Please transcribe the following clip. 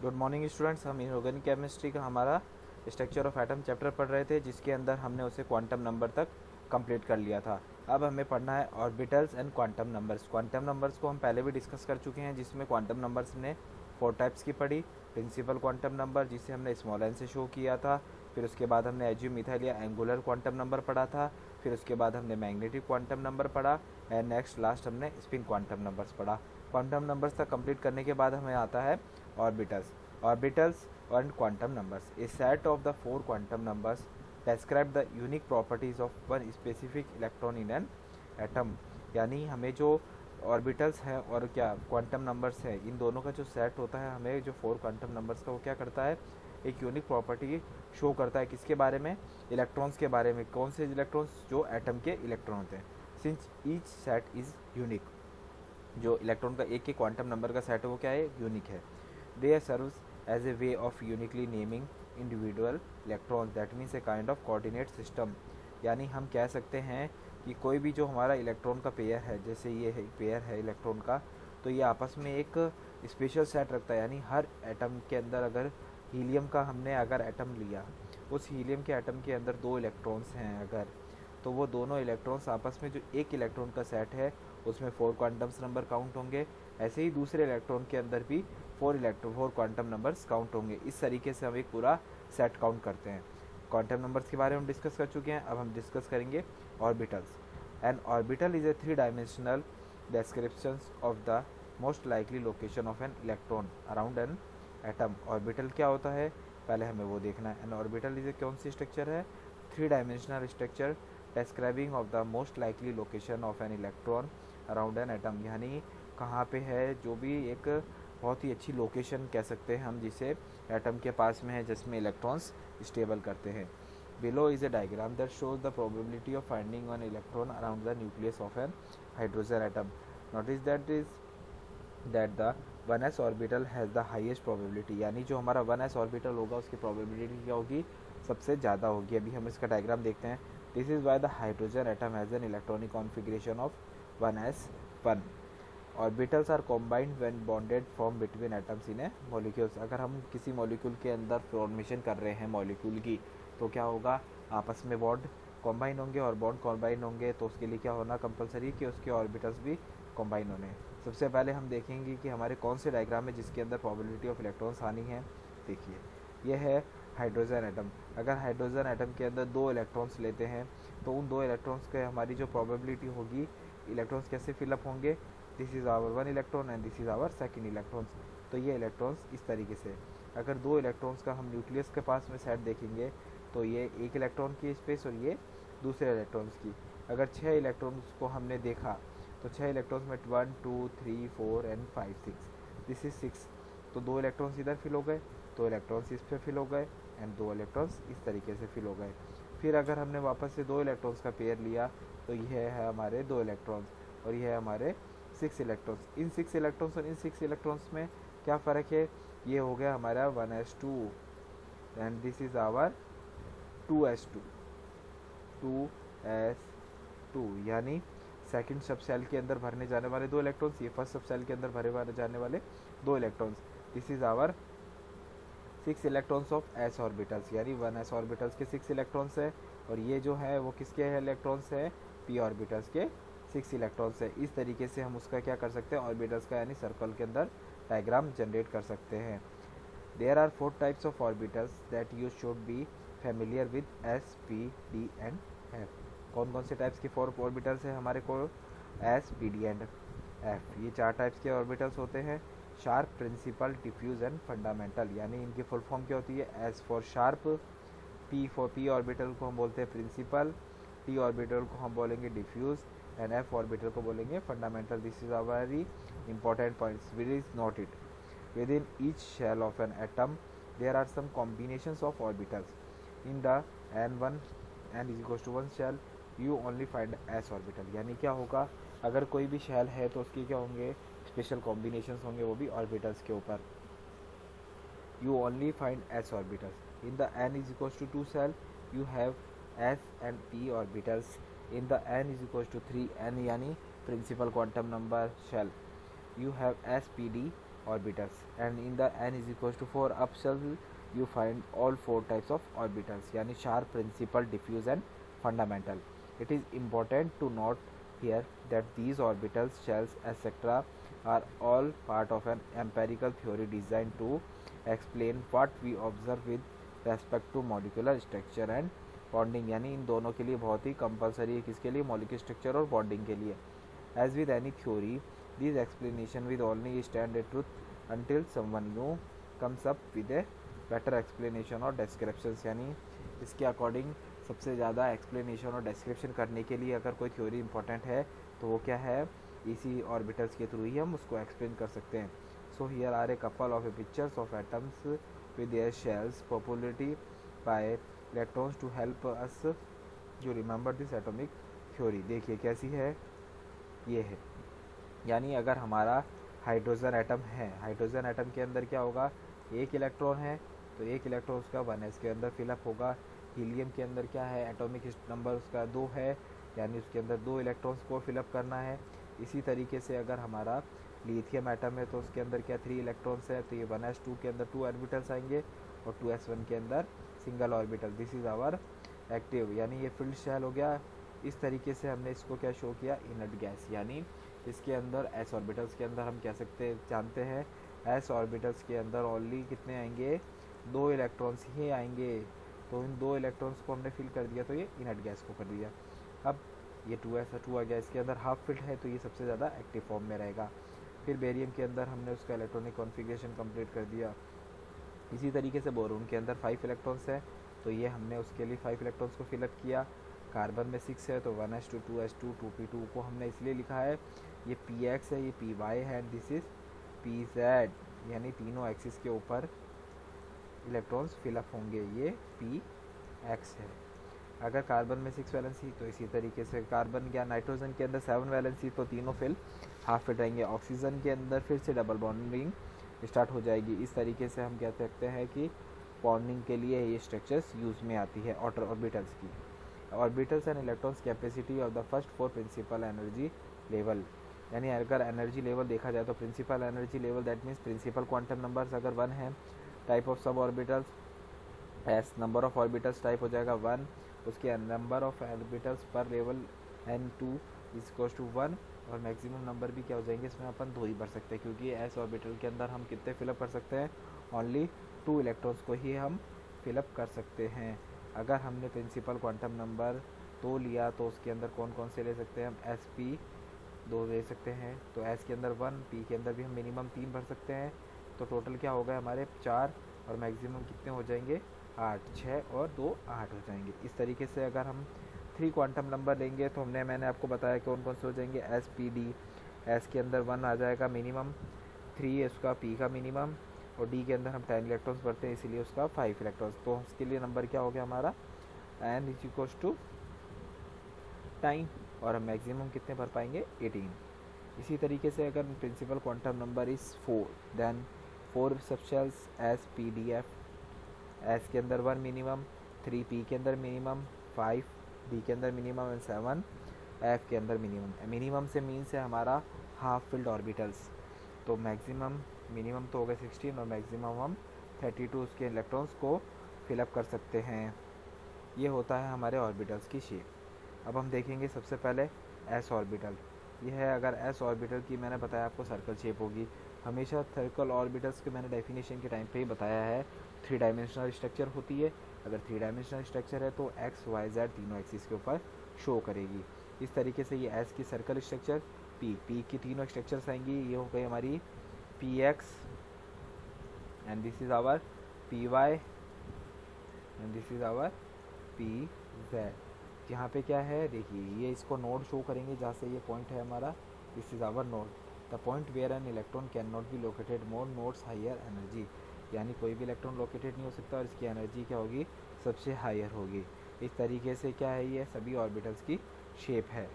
Good morning students. हम inorganic chemistry का हमारा स्ट्रक्चर ऑफ एटम चैप्टर पढ़ रहे थे, जिसके अंदर हमने उसे क्वांटम नंबर तक कंप्लीट कर लिया था। अब हमें पढ़ना है orbitals and quantum numbers. Quantum numbers को हम पहले भी डिस्कस कर चुके हैं, जिसमें क्वांटम नंबर्स ने 4 टाइप्स की पढ़ी। प्रिंसिपल क्वांटम नंबर, जिसे हमने स्मॉल एन से शो किया था। फिर उसके बाद हमने एज्यूमिथाइल या एंगुलर क्वांटम नंबर पढ़ा था। फिर उसके बाद हमने मैग्नेटिक क्वांटम नंबर पढ़ा। एंड नेक्स्ट लास्ट हमने स्पिन क्वांटम नंबर्स पढ़ा। क्वांटम नंबर्स तक कंप्लीट करने के बाद हमें आता है orbitals. Orbitals and quantum numbers. A set of the 4 quantum numbers describe the unique properties of one specific electron in an atom. यानी हमें जो ऑर्बिटल्स हैं और क्या क्वांटम नंबर्स हैं, इन दोनों का जो सेट होता है, हमें जो 4 क्वांटम नंबर्स का वो क्या करता है, एक यूनिक प्रॉपर्टी शो करता है। किसके बारे में? इलेक्ट्रॉन्स के बारे में। कौन से इलेक्ट्रॉन्स? जो एटम के इलेक्ट्रॉन होते हैं। Since each set is unique, जो इलेक्ट्रॉन का एक क्वांटम नंबर का सेट है वो क्या है? यूनिक है। दे serves as a way of uniquely naming individual electrons, that means a kind of coordinate system। यानी हम कह सकते हैं कि कोई भी जो हमारा इलेक्ट्रॉन का पेयर है, जैसे ये है पेयर है इलेक्ट्रॉन का, तो ये आपस में एक स्पेशल सेट रखता है। यानी हर एटम के अंदर अगर हीलियम का हमने अगर एटम लिया, उस हीलियम के एटम के अंदर 2 इलेक्ट्रॉन्स हैं अगर, तो वो दोनों इलेक्ट्रॉन्स आपस में जो एक इलेक्ट्रॉन का सेट है उसमें 4 क्वांटम्स नंबर काउंट होंगे। ऐसे ही दूसरे इलेक्ट्रॉन के अंदर भी 4 क्वांटम नंबर्स काउंट होंगे। इस तरीके से हम एक पूरा सेट काउंट करते हैं। क्वांटम नंबर्स के बारे में हम डिस्कस कर चुके हैं। अब हम डिस्कस करेंगे orbitals. N orbital is a 3 dimensional description of the most likely location of an electron around an atom. Orbital क्या होता है, पहले हमें वो देखना है। एन ऑर्बिटल इज ए कौन सी स्ट्रक्चर है? 3 dimensional structure describing of the most likely location of an electron around an atom. यानी कहाँ पे है, जो भी एक बहुत ही अच्छी लोकेशन कह सकते हैं हम, जिसे एटम के पास में है, जिसमें इलेक्ट्रॉन्स स्टेबल करते हैं। Below is a diagram that shows the probability of finding one electron around the nucleus of an hydrogen atom. Notice that the 1s orbital has the highest probability. यानी जो हमारा 1s orbital होगा उसकी probability क्या होगी? सबसे ज़्यादा होगी। अभी हम इसका डायग्राम देखते हैं। This is why the hydrogen atom has an electronic configuration of 1s1। Orbitals are combined when bonded form between atoms in a molecules. अगर हम किसी मॉलिक्यूल के अंदर फॉर्मेशन कर रहे हैं मॉलिक्यूल की, तो क्या होगा? आपस में बॉन्ड कॉम्बाइन होंगे, और बॉन्ड कॉम्बाइन होंगे तो उसके लिए क्या होना कंपलसरी कि उसके ऑर्बिटल्स भी कॉम्बाइन होने। सबसे पहले हम देखेंगे कि हमारे कौन से डायग्राम में जिसके अंदर प्रोबेबिलिटी ऑफ इलेक्ट्रॉन्स आनी है। देखिए, ये है हाइड्रोजन एटम। अगर हाइड्रोजन एटम के अंदर 2 इलेक्ट्रॉन्स लेते हैं, तो उन 2 इलेक्ट्रॉन्स के हमारी जो प्रोबेबिलिटी होगी, इलेक्ट्रॉन्स कैसे फिलअप होंगे? This is our 1 electron and this is our 2 electrons. तो ये इलेक्ट्रॉन्स इस तरीके से, अगर 2 इलेक्ट्रॉन्स का हम न्यूक्लियस के पास में सेट देखेंगे, तो ये 1 इलेक्ट्रॉन की स्पेस और ये दूसरे इलेक्ट्रॉन्स की। अगर 6 इलेक्ट्रॉन्स को हमने देखा, तो 6 इलेक्ट्रॉन्स में 1 2 3 4 एंड 5 6, दिस इज 6। तो 2 इलेक्ट्रॉन्स इधर फिल हो गए, 2 इलेक्ट्रॉन्स इस पर फिल हो गए, एंड 2 इलेक्ट्रॉन्स इस तरीके से फिल हो गए। फिर अगर हमने वापस से 2 इलेक्ट्रॉन्स का पेयर लिया, तो यह है हमारे 2 इलेक्ट्रॉन्स और यह है हमारे 6 इलेक्ट्रॉन्स। इन 6 इलेक्ट्रॉन्स और इन 6 इलेक्ट्रॉन्स में क्या फ़र्क है? ये हो गया हमारा 1s2 and this is our 2s2। 2s2 यानी सेकंड सब सेल के अंदर भरने जाने वाले 2 इलेक्ट्रॉन्स, ये फर्स्ट सब सेल के अंदर भरे जाने वाले 2 electrons. This is our 6 electrons of S orbitals. यानी 1s ऑर्बिटल्स के 6 इलेक्ट्रॉन्स है, और ये जो है वो किसके इलेक्ट्रॉन्स है? पी ऑर्बिटल्स के 6 इलेक्ट्रॉन्स है। इस तरीके से हम उसका क्या कर सकते हैं? ऑर्बिटल्स का यानी सर्कल के अंदर डायग्राम जनरेट कर सकते हैं। There are 4 types of orbitals that you should be familiar with S, P, D and F. कौन कौन से टाइप्स के 4 ऑर्बिटल्स हैं हमारे को? S, P, D and F. ये 4 टाइप्स के ऑर्बिटल्स होते हैं। Sharp, principal, diffuse and fundamental. यानी इनकी फुल फॉर्म क्या होती है? S for sharp, P for P orbital को हम बोलते हैं प्रिंसिपल, टी ऑर्बिटल को हम बोलेंगे डिफ्यूज, एंड एफ ऑर्बिटल को बोलेंगे fundamental. This is a very important points. Will is note it. Within each shell of an atom, there are some combinations of orbitals. In the n1 n is equals to 1 shell, you only find s orbital। यानी क्या होगा? अगर कोई भी shell है तो उसके क्या होंगे? स्पेशल कॉम्बिनेशंस होंगे, वो भी ऑर्बिटल्स के ऊपर। You only find s orbitals. In the n is equals to 2 cell, you have s and p orbitals. In the n is equals to 3 n यानी principal quantum number shell, you have s p d orbitals, and in the n is equals to 4 up shall you find all 4 types of orbitals, यानी sharp, principal, diffuse and fundamental. It is important to note here that these orbitals, shells, etc. are all part of an empirical theory designed to explain what we observe with respect to molecular structure and bonding, यानी इन दोनों के लिए बहुत ही compulsory है, किसके लिए, molecular structure और bonding के लिए. As with any theory this explanation with only stand a truth until someone new comes up with a better explanation और डिस्क्रिप्शन, यानी इसके अकॉर्डिंग सबसे ज़्यादा एक्सप्लेनेशन और डिस्क्रिप्शन करने के लिए अगर कोई थ्योरी इंपॉर्टेंट है तो वो क्या है, इसी ऑर्बिटल्स के थ्रू ही हम उसको एक्सप्लेन कर सकते हैं. So here are a couple of a pictures of atoms with their shells popularity by electrons to help us you remember this atomic theory. देखिए कैसी है, ये है, यानी अगर हमारा हाइड्रोजन एटम है, हाइड्रोजन एटम के अंदर क्या होगा, एक इलेक्ट्रॉन है तो एक इलेक्ट्रॉन उसका 1s के अंदर फिलअप होगा. हीलियम के अंदर क्या है, एटॉमिक नंबर उसका 2 है, यानी उसके अंदर 2 इलेक्ट्रॉन्स को फिलअप करना है. इसी तरीके से अगर हमारा लिथियम एटम है तो उसके अंदर क्या 3 इलेक्ट्रॉन्स है, तो ये 1s2 के अंदर 2 ऑर्बिटल्स आएंगे और 2s1 के अंदर single orbital. This is our active, यानी ये फील्ड शेल हो गया. इस तरीके से हमने इसको क्या शो किया, इनर्ट गैस, यानी इसके अंदर एस ऑर्बिटल्स के अंदर हम कह सकते जानते हैं एस ऑर्बिटल्स के अंदर ओनली कितने आएंगे, 2 इलेक्ट्रॉन्स ही आएंगे. तो इन 2 इलेक्ट्रॉन्स को हमने फिल कर दिया तो ये इनर्ट गैस को कर दिया. अब ये 2s2 आ गया, इसके अंदर हाफ फिल्ड है तो ये सबसे ज़्यादा एक्टिव फॉर्म में रहेगा. फिर बेरियम के अंदर हमने उसका इलेक्ट्रॉनिक कॉन्फ़िगरेशन कंप्लीट कर दिया. इसी तरीके से बोरोन के अंदर 5 इलेक्ट्रॉन्स है तो ये हमने उसके लिए 5 इलेक्ट्रॉन्स को फिलअप किया. कार्बन में 6 है तो 1s2 2s2 2p2 को हमने इसलिए लिखा है, ये px है, ये py है एंड दिस इज pz, यानी तीनों एक्सिस के ऊपर इलेक्ट्रॉन्स फिलअप होंगे, ये px है. अगर कार्बन में 6 वैलेंसी तो इसी तरीके से कार्बन या नाइट्रोजन के अंदर 7 वैलेंसी तो तीनों फिल हाफ फिट रहेंगे. ऑक्सीजन के अंदर फिर से डबल बॉन्डिंग स्टार्ट हो जाएगी. इस तरीके से हम कह सकते हैं कि बॉन्डिंग के लिए ये स्ट्रक्चर्स यूज़ में आती है ऑर्बिटल्स की. Orbitals and electrons capacity of the first 4 principal energy level, यानी अगर एनर्जी लेवल देखा जाए तो principal energy level that means principal quantum numbers अगर 1 है, type of sub orbitals S, number of orbitals type हो जाएगा 1, उसके नंबर ऑफ ऑर्बिटल्स पर लेवल n2 इक्वल्स टू 1 और मैक्सिमम नंबर भी क्या हो जाएंगे, इसमें अपन 2 ही भर सकते हैं क्योंकि एस ऑर्बिटल के अंदर हम कितने फिलअप कर सकते हैं, ओनली 2 इलेक्ट्रॉन्स को ही हम फिलअप कर सकते हैं. अगर हमने प्रिंसिपल क्वांटम नंबर 2 लिया तो उसके अंदर कौन कौन से ले सकते हैं हम, एस पी 2 ले सकते हैं, तो एस के अंदर 1, पी के अंदर भी हम मिनिमम 3 भर सकते हैं. तो टोटल क्या होगा हमारे 4 और मैक्सिमम कितने हो जाएंगे 8, 6 और 2 8 हो जाएंगे. इस तरीके से अगर हम 3 क्वांटम नंबर लेंगे तो मैंने आपको बताया कौन कौन से हो जाएंगे, एस पी डी, एस के अंदर 1 आ जाएगा मिनिमम, 3 उसका पी का मिनिमम और डी के अंदर हम 10 इलेक्ट्रॉन्स भरते हैं इसीलिए उसका 5 इलेक्ट्रॉन्स. तो उसके लिए नंबर क्या हो गया हमारा एन इज इक्वल्स टू 10 और हम मैक्सिमम कितने भर पाएंगे 18. इसी तरीके से अगर principal quantum number is 4 then 4 subshells S P D F, S के अंदर 1 मिनिमम, 3 पी के अंदर मिनिमम, 5 डी के अंदर मिनिमम एंड 7 एफ के अंदर मिनिमम. मिनिमम से मीन्स है हमारा हाफ फिल्ड ऑर्बिटल्स. तो मैक्सिमम मिनिमम तो हो गए 16 और मैक्सिमम हम 32 उसके इलेक्ट्रॉन्स को फिलअप कर सकते हैं. ये होता है हमारे ऑर्बिटल्स की शेप. अब हम देखेंगे सबसे पहले एस ऑर्बिटल. ये है अगर एस ऑर्बिटल की मैंने बताया आपको सर्कल शेप होगी. हमेशा सर्कल ऑर्बिटल्स के मैंने डेफिनेशन के टाइम पे ही बताया है 3 डायमेंशनल स्ट्रक्चर होती है. अगर 3 डायमेंशनल स्ट्रक्चर है तो एक्स वाई जेड तीनों एक्सिस के ऊपर शो करेगी. इस तरीके से ये एस की सर्कल स्ट्रक्चर, पी की तीनों स्ट्रक्चर्स आएंगी. ये हो गई हमारी P X and this is our P Y and this is our P Z. यहाँ पे क्या है देखिए, ये इसको नोड शो करेंगे जहाँ से ये पॉइंट है हमारा, this is our node, the point where an electron can not be located more nodes higher energy, यानी कोई भी इलेक्ट्रॉन लोकेटेड नहीं हो सकता और इसकी एनर्जी क्या होगी सबसे हायर होगी. इस तरीके से क्या है ये सभी ऑर्बिटल्स की शेप है.